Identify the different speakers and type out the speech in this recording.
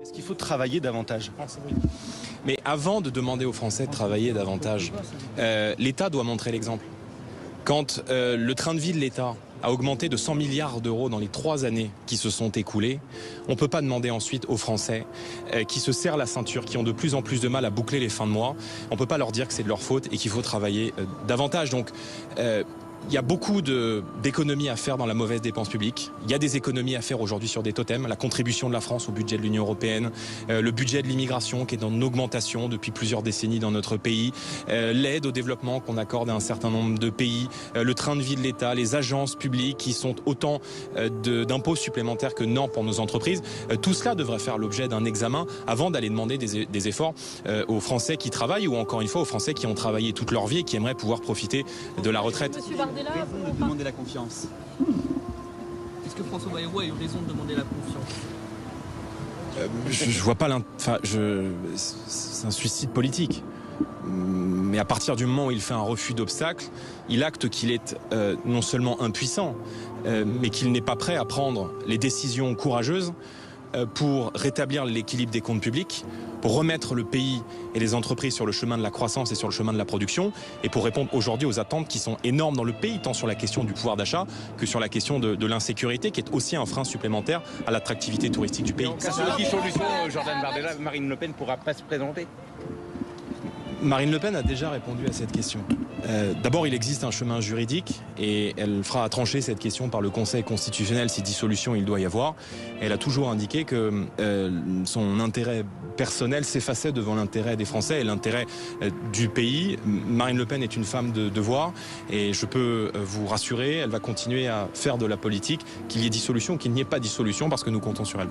Speaker 1: Est-ce qu'il faut travailler davantage?
Speaker 2: Mais avant de demander aux Français de travailler davantage, l'État doit montrer l'exemple. Quand le train de vie de l'État a augmenté de 100 milliards d'euros dans les 3 années qui se sont écoulées, on ne peut pas demander ensuite aux Français qui se serrent la ceinture, qui ont de plus en plus de mal à boucler les fins de mois, on ne peut pas leur dire que c'est de leur faute et qu'il faut travailler davantage. Donc, il y a beaucoup d'économies à faire dans la mauvaise dépense publique. Il y a des économies à faire aujourd'hui sur des totems. La contribution de la France au budget de l'Union européenne, le budget de l'immigration qui est en augmentation depuis plusieurs décennies dans notre pays, l'aide au développement qu'on accorde à un certain nombre de pays, le train de vie de l'État, les agences publiques qui sont autant d'impôts supplémentaires que non pour nos entreprises. Tout cela devrait faire l'objet d'un examen avant d'aller demander des efforts aux Français qui travaillent ou encore une fois aux Français qui ont travaillé toute leur vie et qui aimeraient pouvoir profiter de la retraite.
Speaker 1: Raison de demander la confiance.
Speaker 3: Est-ce que François Bayrou a eu raison de demander la confiance?
Speaker 2: Je vois pas c'est un suicide politique. Mais à partir du moment où il fait un refus d'obstacle, il acte qu'il est non seulement impuissant, mais qu'il n'est pas prêt à prendre les décisions courageuses pour rétablir l'équilibre des comptes publics, pour remettre le pays et les entreprises sur le chemin de la croissance et sur le chemin de la production, et pour répondre aujourd'hui aux attentes qui sont énormes dans le pays, tant sur la question du pouvoir d'achat que sur la question de l'insécurité, qui est aussi un frein supplémentaire à l'attractivité touristique du pays.
Speaker 4: En cas de dissolution, Jordan Bardella, Marine Le Pen ne pourra pas se présenter?
Speaker 2: Marine Le Pen a déjà répondu à cette question. D'abord, il existe un chemin juridique et elle fera trancher cette question par le Conseil constitutionnel si dissolution il doit y avoir. Elle a toujours indiqué que son intérêt personnel s'effaçait devant l'intérêt des Français et l'intérêt du pays. Marine Le Pen est une femme de devoir et je peux vous rassurer, elle va continuer à faire de la politique, qu'il y ait dissolution ou qu'il n'y ait pas dissolution parce que nous comptons sur elle.